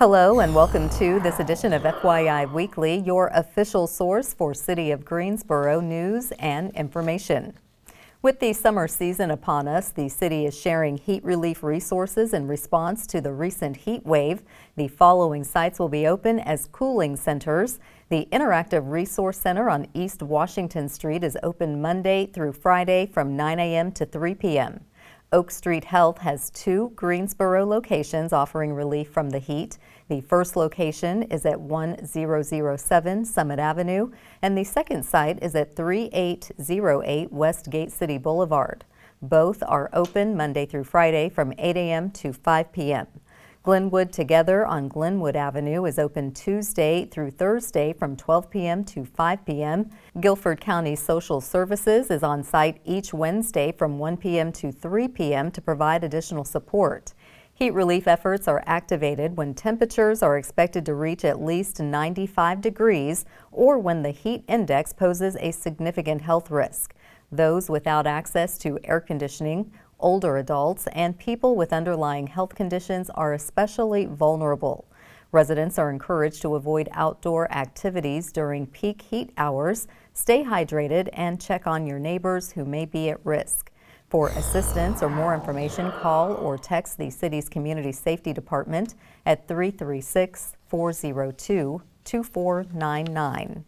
Hello and welcome to this edition of FYI Weekly, your official source for City of Greensboro news and information. With the summer season upon us, the city is sharing heat relief resources in response to the recent heat wave. The following sites will be open as cooling centers. The Interactive Resource Center on East Washington Street is open Monday through Friday from 9 a.m. to 3 p.m. Oak Street Health has 2 Greensboro locations offering relief from the heat. The first location is at 1007 Summit Avenue, and the second site is at 3808 West Gate City Boulevard. Both are open Monday through Friday from 8 a.m. to 5 p.m. Glenwood Together on Glenwood Avenue is open Tuesday through Thursday from 12 p.m. to 5 p.m. Guilford County Social Services is on site each Wednesday from 1 p.m. to 3 p.m. to provide additional support. Heat relief efforts are activated when temperatures are expected to reach at least 95 degrees or when the heat index poses a significant health risk. Those without access to air conditioning, older adults, and people with underlying health conditions are especially vulnerable. Residents are encouraged to avoid outdoor activities during peak heat hours, stay hydrated, and check on your neighbors who may be at risk. For assistance or more information, call or text the city's Community Safety Department at 336-402-2499.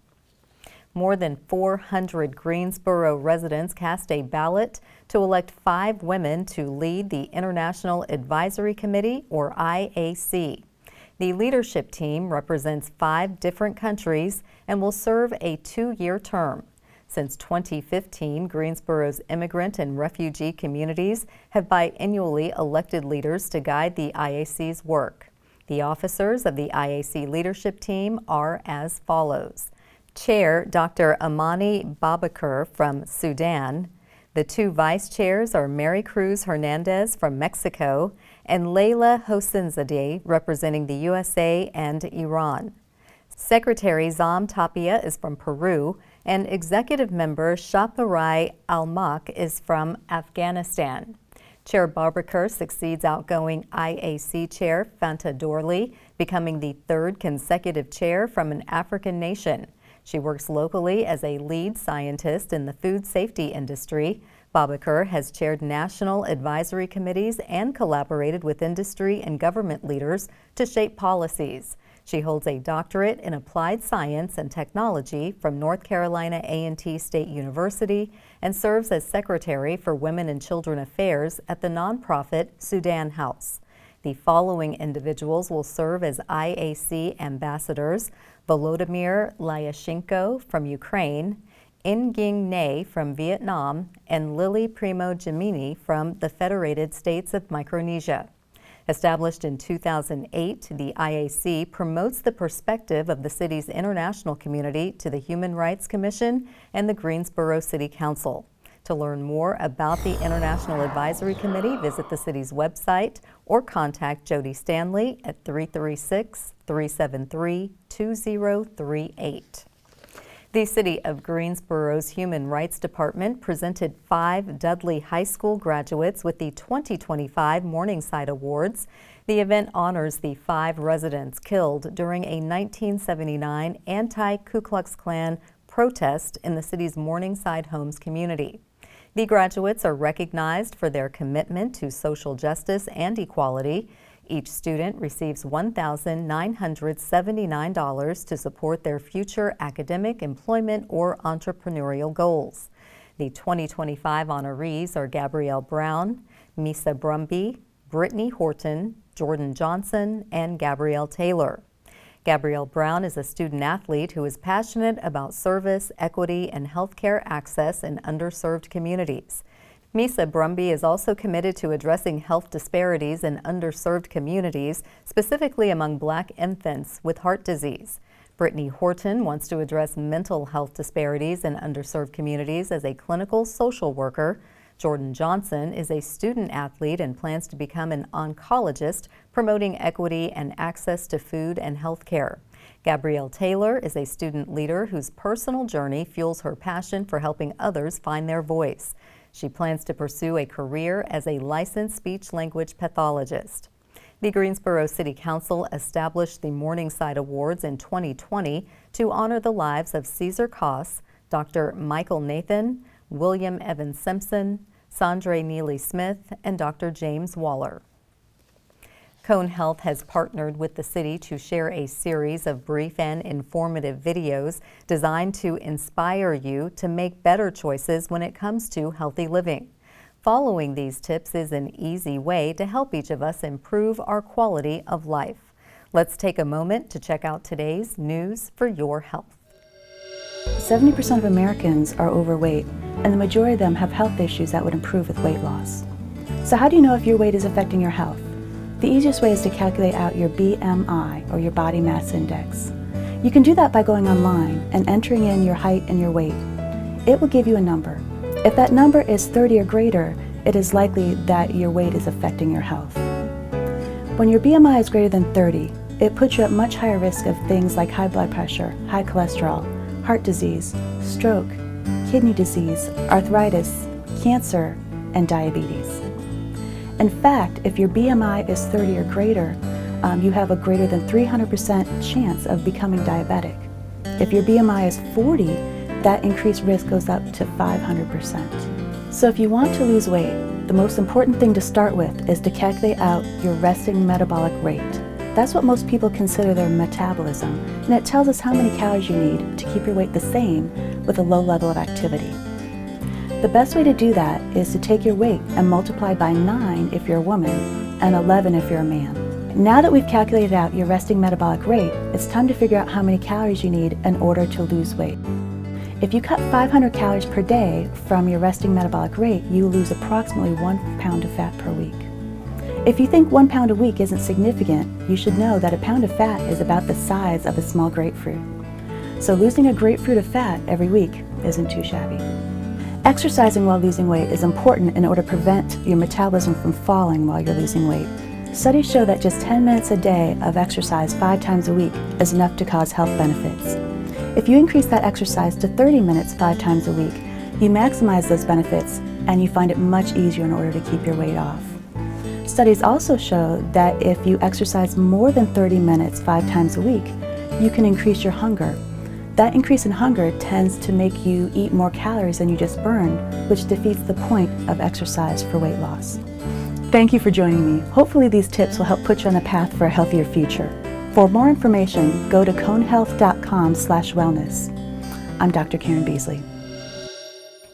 More than 400 Greensboro residents cast a ballot to elect 5 women to lead the International Advisory Committee, or IAC. The leadership team represents 5 different countries and will serve a 2-year term. Since 2015, Greensboro's immigrant and refugee communities have biannually elected leaders to guide the IAC's work. The officers of the IAC leadership team are as follows. Chair Dr. Amani Babakar from Sudan. The 2 vice chairs are Mary Cruz Hernandez from Mexico and Leila Hosseinzadeh representing the USA and Iran. Secretary Zam Tapia is from Peru and executive member Shaparai Almak is from Afghanistan. Chair Babakar succeeds outgoing IAC Chair Fanta Dorley, becoming the 3rd consecutive chair from an African nation. She works locally as a lead scientist in the food safety industry. Babakar has chaired national advisory committees and collaborated with industry and government leaders to shape policies. She holds a doctorate in applied science and technology from North Carolina A&T State University and serves as secretary for Women and Children Affairs at the nonprofit Sudan House. The following individuals will serve as IAC ambassadors: Volodymyr Lyashenko from Ukraine, Nguyen Nay from Vietnam, and Lily Primo Gemini from the Federated States of Micronesia. Established in 2008, the IAC promotes the perspective of the city's international community to the Human Rights Commission and the Greensboro City Council. To learn more about the International Advisory Committee, visit the city's website or contact Jody Stanley at 336-373-2038. The City of Greensboro's Human Rights Department presented 5 Dudley High School graduates with the 2025 Morningside Awards. The event honors the 5 residents killed during a 1979 anti-Ku Klux Klan protest in the city's Morningside Homes community. The graduates are recognized for their commitment to social justice and equality. Each student receives $1,979 to support their future academic, employment, or entrepreneurial goals. The 2025 honorees are Gabrielle Brown, Misa Brumby, Brittany Horton, Jordan Johnson, and Gabrielle Taylor. Gabrielle Brown is a student athlete who is passionate about service, equity, and healthcare access in underserved communities. Misa Brumby is also committed to addressing health disparities in underserved communities, specifically among Black infants with heart disease. Brittany Horton wants to address mental health disparities in underserved communities as a clinical social worker. Jordan Johnson is a student athlete and plans to become an oncologist, promoting equity and access to food and health care. Gabrielle Taylor is a student leader whose personal journey fuels her passion for helping others find their voice. She plans to pursue a career as a licensed speech-language pathologist. The Greensboro City Council established the Morningside Awards in 2020 to honor the lives of Caesar Koss, Dr. Michael Nathan, William Evans Simpson, Sandre Neely Smith, and Dr. James Waller. Cone Health has partnered with the city to share a series of brief and informative videos designed to inspire you to make better choices when it comes to healthy living. Following these tips is an easy way to help each of us improve our quality of life. Let's take a moment to check out today's news for your health. 70% of Americans are overweight, and the majority of them have health issues that would improve with weight loss. So how do you know if your weight is affecting your health? The easiest way is to calculate out your BMI, or your body mass index. You can do that by going online and entering in your height and your weight. It will give you a number. If that number is 30 or greater, it is likely that your weight is affecting your health. When your BMI is greater than 30, it puts you at much higher risk of things like high blood pressure, high cholesterol, heart disease, stroke, kidney disease, arthritis, cancer, and diabetes. In fact, if your BMI is 30 or greater, you have a greater than 300% chance of becoming diabetic. If your BMI is 40, that increased risk goes up to 500%. So if you want to lose weight, the most important thing to start with is to calculate out your resting metabolic rate. That's what most people consider their metabolism, and it tells us how many calories you need to keep your weight the same with a low level of activity. The best way to do that is to take your weight and multiply by 9 if you're a woman and 11 if you're a man. Now that we've calculated out your resting metabolic rate, it's time to figure out how many calories you need in order to lose weight. If you cut 500 calories per day from your resting metabolic rate, you lose approximately 1 pound of fat per week. If you think 1 pound a week isn't significant, you should know that a pound of fat is about the size of a small grapefruit. So losing a grapefruit of fat every week isn't too shabby. Exercising while losing weight is important in order to prevent your metabolism from falling while you're losing weight. Studies show that just 10 minutes a day of exercise 5 times a week is enough to cause health benefits. If you increase that exercise to 30 minutes 5 times a week, you maximize those benefits and you find it much easier in order to keep your weight off. Studies also show that if you exercise more than 30 minutes 5 times a week, you can increase your hunger. That increase in hunger tends to make you eat more calories than you just burned, which defeats the point of exercise for weight loss. Thank you for joining me. Hopefully these tips will help put you on the path for a healthier future. For more information, go to conehealth.com/wellness. I'm Dr. Karen Beasley.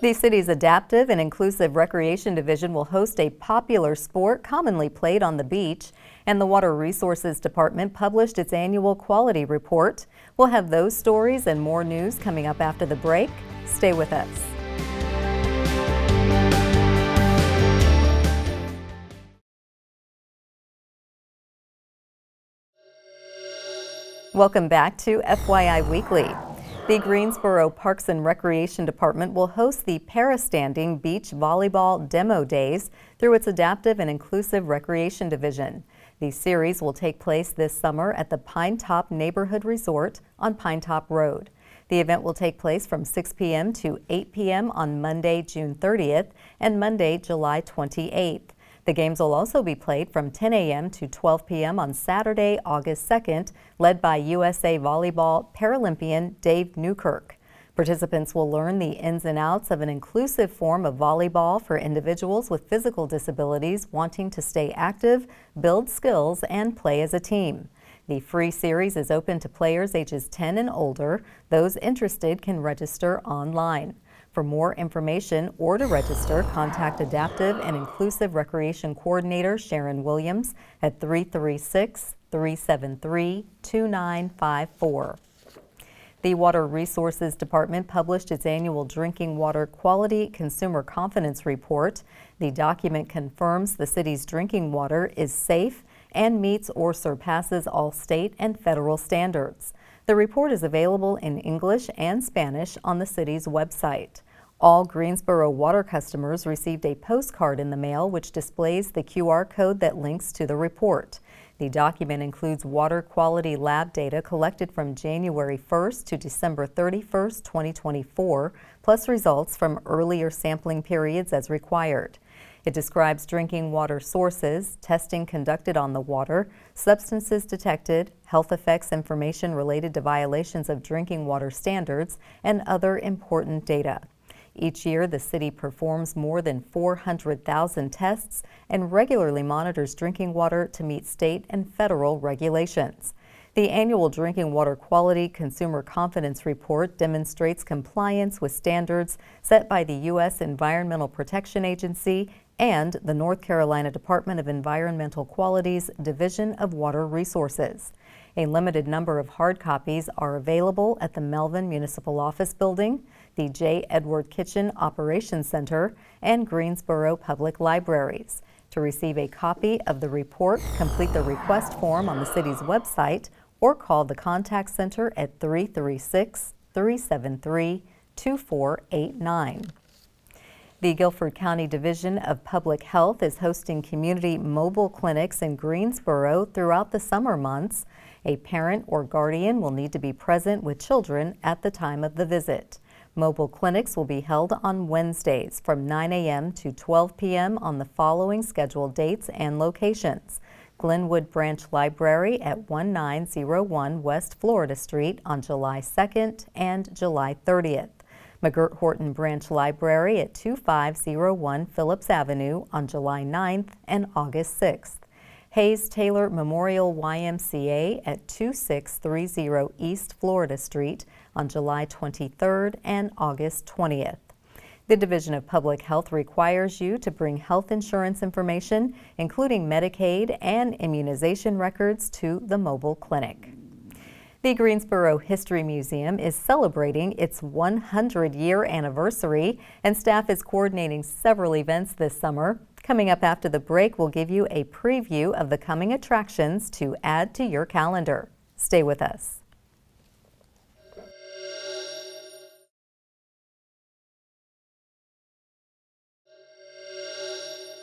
The city's Adaptive and Inclusive Recreation Division will host a popular sport commonly played on the beach, and the Water Resources Department published its annual quality report. We'll have those stories and more news coming up after the break. Stay with us. Welcome back to FYI Weekly. The Greensboro Parks and Recreation Department will host the Para-Standing Beach Volleyball Demo Days through its Adaptive and Inclusive Recreation Division. The series will take place this summer at the Pine Top Neighborhood Resort on Pine Top Road. The event will take place from 6 p.m. to 8 p.m. on Monday, June 30th and Monday, July 28th. The games will also be played from 10 a.m. to 12 p.m. on Saturday, August 2nd, led by USA Volleyball Paralympian Dave Newkirk. Participants will learn the ins and outs of an inclusive form of volleyball for individuals with physical disabilities wanting to stay active, build skills, and play as a team. The free series is open to players ages 10 and older. Those interested can register online. For more information or to register, contact Adaptive and Inclusive Recreation Coordinator Sharon Williams at 336-373-2954. The Water Resources Department published its annual Drinking Water Quality Consumer Confidence Report. The document confirms the city's drinking water is safe and meets or surpasses all state and federal standards. The report is available in English and Spanish on the city's website. All Greensboro water customers received a postcard in the mail which displays the QR code that links to the report. The document includes water quality lab data collected from January 1st to December 31st, 2024, plus results from earlier sampling periods as required. It describes drinking water sources, testing conducted on the water, substances detected, health effects information related to violations of drinking water standards, and other important data. Each year, the city performs more than 400,000 tests and regularly monitors drinking water to meet state and federal regulations. The annual Drinking Water Quality Consumer Confidence Report demonstrates compliance with standards set by the U.S. Environmental Protection Agency and the North Carolina Department of Environmental Quality's Division of Water Resources. A limited number of hard copies are available at the Melvin Municipal Office Building, the J. Edward Kitchen Operations Center, and Greensboro Public Libraries. To receive a copy of the report, complete the request form on the city's website or call the contact center at 336-373-2489. The Guilford County Division of Public Health is hosting community mobile clinics in Greensboro throughout the summer months. A parent or guardian will need to be present with children at the time of the visit. Mobile clinics will be held on Wednesdays from 9 a.m. to 12 p.m. on the following scheduled dates and locations: Glenwood Branch Library at 1901 West Florida Street on July 2nd and July 30th. McGirt Horton Branch Library at 2501 Phillips Avenue on July 9th and August 6th. Hayes Taylor Memorial YMCA at 2630 East Florida Street on July 23rd and August 20th. The Division of Public Health requires you to bring health insurance information, including Medicaid and immunization records, to the mobile clinic. The Greensboro History Museum is celebrating its 100-year anniversary, and staff is coordinating several events this summer. Coming up after the break, we'll give you a preview of the coming attractions to add to your calendar. Stay with us.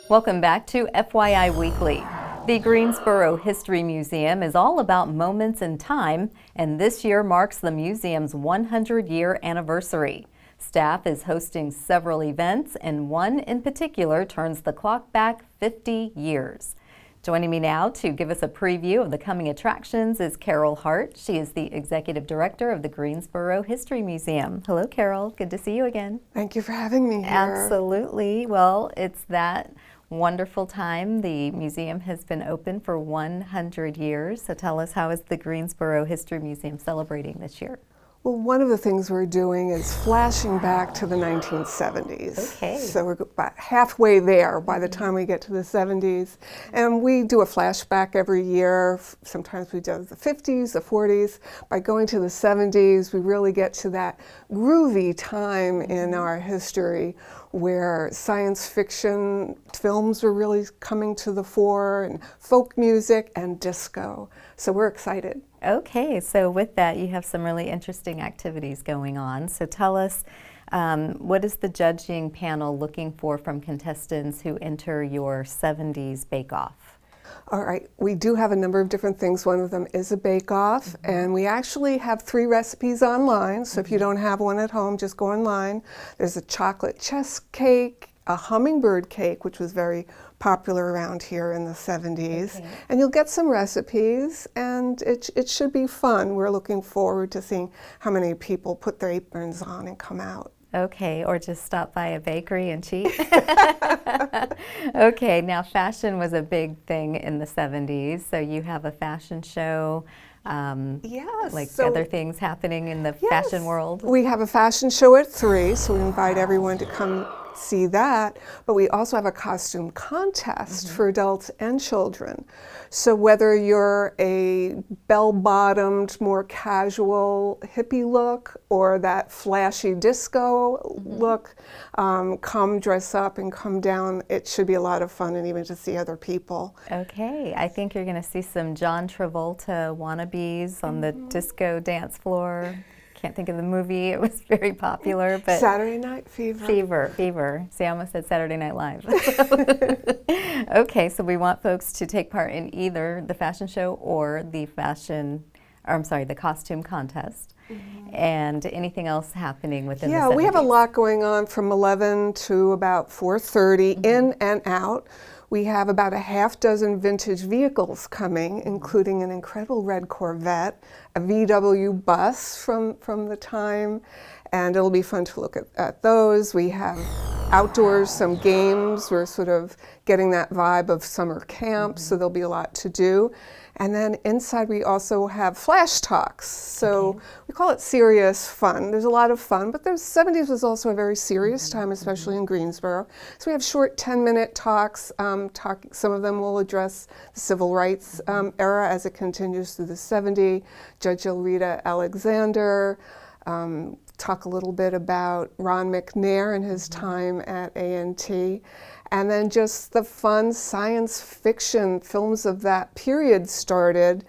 Welcome back to FYI Weekly. The Greensboro History Museum is all about moments in time, and this year marks the museum's 100-year anniversary. Staff is hosting several events, and one in particular turns the clock back 50 years. Joining me now to give us a preview of the coming attractions is Carol Hart. She is the Executive Director of the Greensboro History Museum. Hello, Carol. Good to see you again. Thank you for having me here. Absolutely. Well, it's that wonderful time. The museum has been open for 100 years. So tell us, how is the Greensboro History Museum celebrating this year? Well, one of the things we're doing is flashing back to the 1970s. Okay. So we're about halfway there by the time we get to the 70s. And we do a flashback every year. Sometimes we do the 50s, the 40s. By going to the 70s, we really get to that groovy time in our history where science fiction films were really coming to the fore, and folk music and disco. So we're excited. Okay, so with that, you have some really interesting activities going on. So tell us, what is the judging panel looking for from contestants who enter your 70s bake-off? All right, we do have a number of different things. One of them is a bake-off, and we actually have 3 recipes online. So if you don't have one at home, just go online. There's a chocolate chess cake, a hummingbird cake, which was very popular around here in the 70s. Okay. And you'll get some recipes, and it should be fun. We're looking forward to seeing how many people put their aprons on and come out. Okay, or just stop by a bakery and cheat. Okay, now fashion was a big thing in the 70s, so you have a fashion show. Yes. Like other things happening in the fashion world? We have a fashion show at 3, so we invite everyone to come see that, but we also have a costume contest for adults and children. So whether you're a bell-bottomed, more casual hippie look or that flashy disco look, come dress up and come down. It should be a lot of fun, and even to see other people. Okay, I think you're going to see some John Travolta wannabes on the disco dance floor. Can't think of the movie. It was very popular, but Saturday Night Fever. Fever. See, I almost said Saturday Night Live. Okay, so we want folks to take part in either the fashion show or the fashion or I'm sorry, the costume contest. And anything else happening within the 70s? Yeah, we have a lot going on from 11 to about 4:30, in and out. We have about a half dozen vintage vehicles coming, including an incredible red Corvette, a VW bus from the time, and it'll be fun to look at those. We have outdoors, some games. We're sort of getting that vibe of summer camp, so there'll be a lot to do. And then inside we also have flash talks. So we call it serious fun. There's a lot of fun, but the 70s was also a very serious time, especially in Greensboro. So we have short 10-minute talks. Some of them will address the civil rights era as it continues through the 70s. Judge Elrita Alexander, talk a little bit about Ron McNair and his time at A&T. And then just the fun science fiction films of that period started.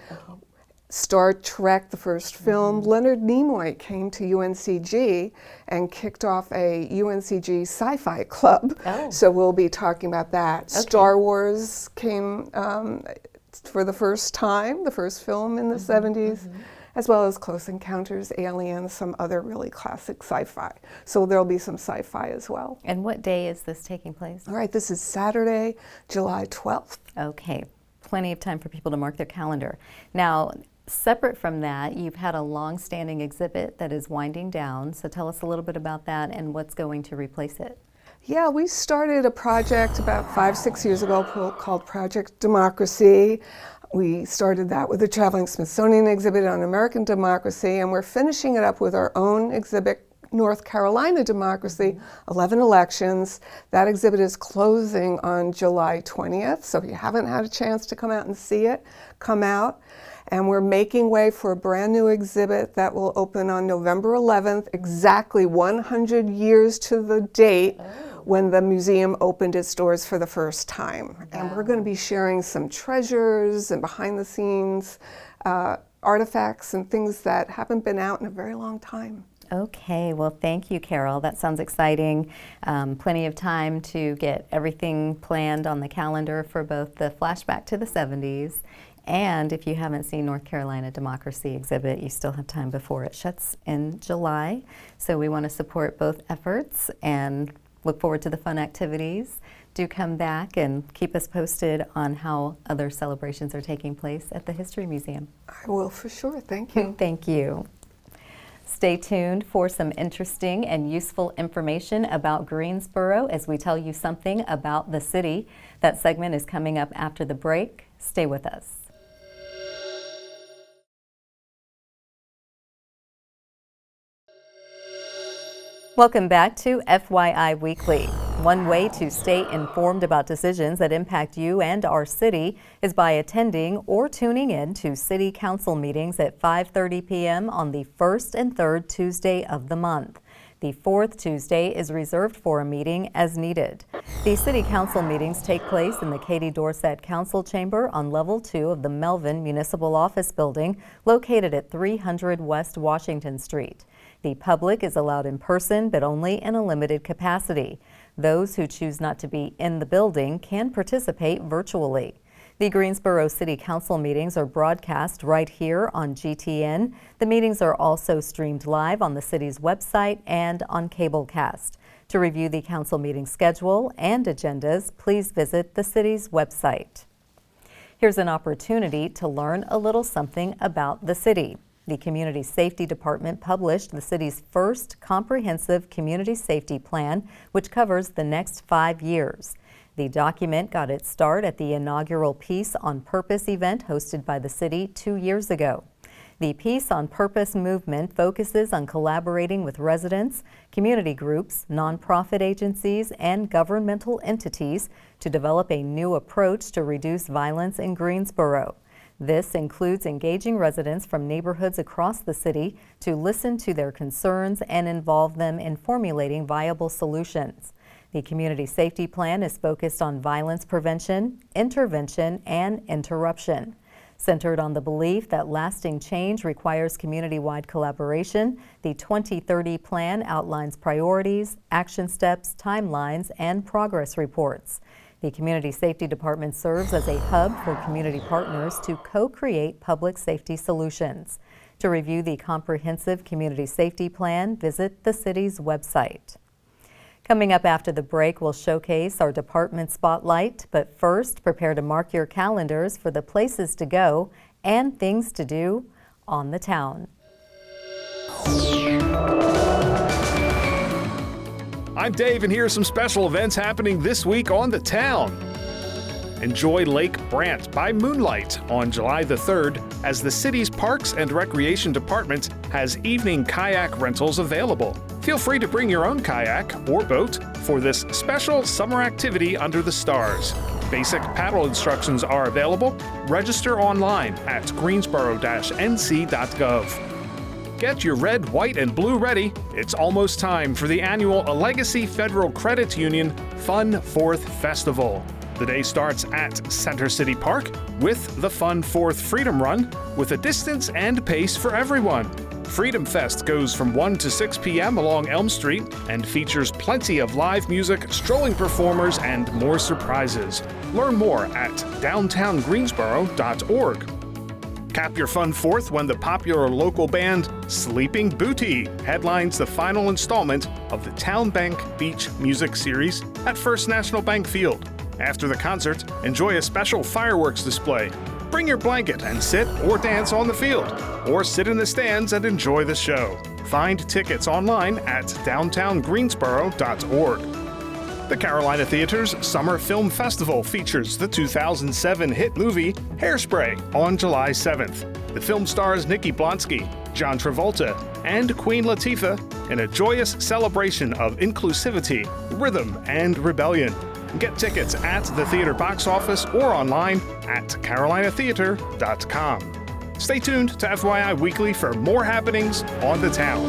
Star Trek, the first film. Leonard Nimoy came to UNCG and kicked off a UNCG sci-fi club. So we'll be talking about that. Star Wars came for the first time, the first film in the 70s. As well as Close Encounters, Aliens, some other really classic sci-fi. So there'll be some sci-fi as well. And what day is this taking place? All right, this is Saturday, July 12th. Okay, plenty of time for people to mark their calendar. Now, separate from that, you've had a long-standing exhibit that is winding down. So tell us a little bit about that and what's going to replace it. Yeah, we started a project about 5-6 years ago called Project Democracy. We started that with a traveling Smithsonian exhibit on American democracy, and we're finishing it up with our own exhibit, North Carolina Democracy, 11 Elections. That exhibit is closing on July 20th, so if you haven't had a chance to come out and see it, come out. And we're making way for a brand new exhibit that will open on November 11th, exactly 100 years to the date when the museum opened its doors for the first time. And we're going to be sharing some treasures and behind the scenes artifacts and things that haven't been out in a very long time. Okay, well, thank you, Carol. That sounds exciting. Plenty of time to get everything planned on the calendar for both the flashback to the 70s. And if you haven't seen North Carolina Democracy exhibit, you still have time before it shuts in July. So we want to support both efforts and look forward to the fun activities. Do come back and keep us posted on how other celebrations are taking place at the History Museum. I will for sure. Thank you. Thank you. Stay tuned for some interesting and useful information about Greensboro as we tell you something about the city. That segment is coming up after the break. Stay with us. Welcome back to FYI Weekly. One way to stay informed about decisions that impact you and our city is by attending or tuning in to City Council meetings at 5:30 p.m. on the first and third Tuesday of the month. The fourth Tuesday is reserved for a meeting as needed. The City Council meetings take place in the Katie Dorsett Council Chamber on Level 2 of the Melvin Municipal Office Building, located at 300 West Washington Street. The public is allowed in person, but only in a limited capacity. Those who choose not to be in the building can participate virtually. The Greensboro City Council meetings are broadcast right here on GTN. The meetings are also streamed live on the city's website and on Cablecast. To review the council meeting schedule and agendas, please visit the city's website. Here's an opportunity to learn a little something about the city. The Community Safety Department published the city's first comprehensive community safety plan, which covers the next 5 years. The document got its start at the inaugural Peace on Purpose event hosted by the city 2 years ago. The Peace on Purpose movement focuses on collaborating with residents, community groups, nonprofit agencies, and governmental entities to develop a new approach to reduce violence in Greensboro. This includes engaging residents from neighborhoods across the city to listen to their concerns and involve them in formulating viable solutions. The Community Safety Plan is focused on violence prevention, intervention, and interruption. Centered on the belief that lasting change requires community-wide collaboration, the 2030 plan outlines priorities, action steps, timelines, and progress reports. The Community Safety Department serves as a hub for community partners to co-create public safety solutions. To review the comprehensive community safety plan, visit the city's website. Coming up after the break, we'll showcase our department spotlight, but first, prepare to mark your calendars for the places to go and things to do on the town. I'm Dave, and here are some special events happening this week on the town. Enjoy Lake Brant by moonlight on July the 3rd as the city's Parks and Recreation Department has evening kayak rentals available. Feel free to bring your own kayak or boat for this special summer activity under the stars. Basic paddle instructions are available. Register online at greensboro-nc.gov. Get your red, white, and blue ready. It's almost time for the annual Legacy Federal Credit Union Fun 4th Festival. The day starts at Center City Park with the Fun 4th Freedom Run with a distance and pace for everyone. Freedom Fest goes from 1 to 6 p.m. along Elm Street and features plenty of live music, strolling performers, and more surprises. Learn more at downtowngreensboro.org. Cap your Fun 4th when the popular local band Sleeping Booty headlines the final installment of the Town Bank Beach Music Series at First National Bank Field. After the concert, enjoy a special fireworks display. Bring your blanket and sit or dance on the field, or sit in the stands and enjoy the show. Find tickets online at downtowngreensboro.org. The Carolina Theater's Summer Film Festival features the 2007 hit movie Hairspray on July 7th. The film stars Nikki Blonsky, John Travolta, and Queen Latifah in a joyous celebration of inclusivity, rhythm, and rebellion. Get tickets at the theater box office or online at carolinatheater.com. Stay tuned to FYI Weekly for more happenings on the town.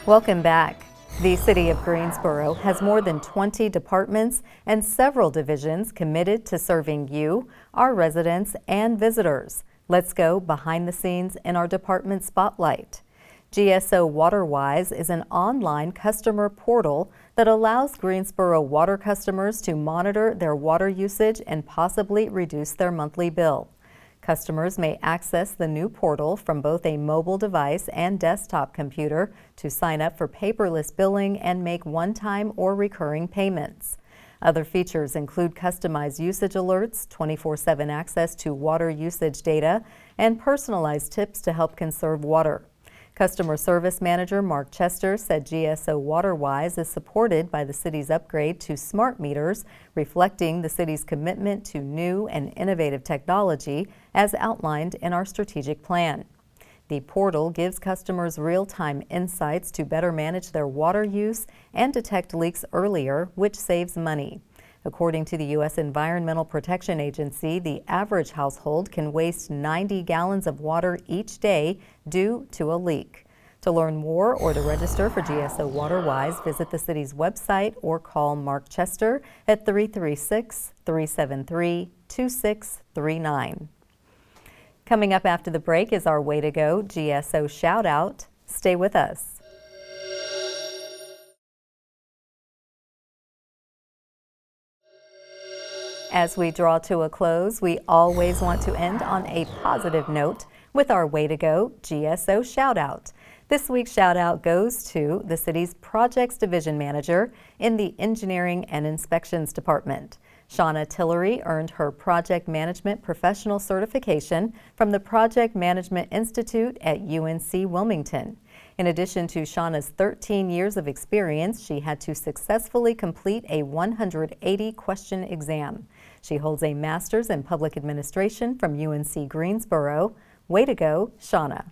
Welcome back. The City of Greensboro has more than 20 departments and several divisions committed to serving you, our residents, and visitors. Let's go behind the scenes in our department spotlight. GSO WaterWise is an online customer portal that allows Greensboro water customers to monitor their water usage and possibly reduce their monthly bill. Customers may access the new portal from both a mobile device and desktop computer to sign up for paperless billing and make one-time or recurring payments. Other features include customized usage alerts, 24/7 access to water usage data, and personalized tips to help conserve water. Customer Service Manager Mark Chester said GSO WaterWise is supported by the city's upgrade to smart meters, reflecting the city's commitment to new and innovative technology as outlined in our strategic plan. The portal gives customers real-time insights to better manage their water use and detect leaks earlier, which saves money. According to the U.S. Environmental Protection Agency, the average household can waste 90 gallons of water each day due to a leak. To learn more or to register for GSO WaterWise, visit the city's website or call Mark Chester at 336-373-2639. Coming up after the break is our Way to Go GSO shout out. Stay with us. As we draw to a close, we always want to end on a positive note with our Way to Go GSO shout out. This week's shout out goes to the city's Projects Division Manager in the Engineering and Inspections Department. Shauna Tillery earned her Project Management Professional Certification from the Project Management Institute at UNC Wilmington. In addition to Shauna's 13 years of experience, she had to successfully complete a 180-question exam. She holds a Master's in Public Administration from UNC Greensboro. Way to go, Shauna.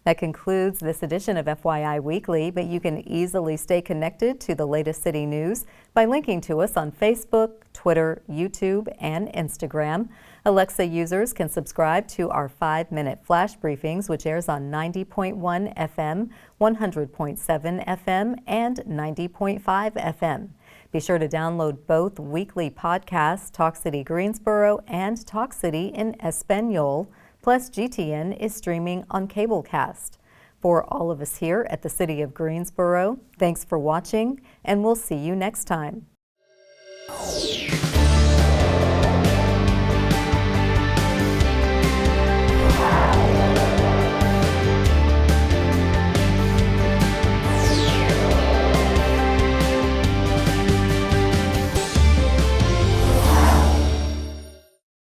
That concludes this edition of FYI Weekly, but you can easily stay connected to the latest city news by linking to us on Facebook, Twitter, YouTube, and Instagram. Alexa users can subscribe to our 5-minute flash briefings, which airs on 90.1 FM, 100.7 FM, and 90.5 FM. Be sure to download both weekly podcasts, Talk City Greensboro and Talk City in Espanol. Plus, GTN is streaming on Cablecast. For all of us here at the City of Greensboro, thanks for watching, and we'll see you next time.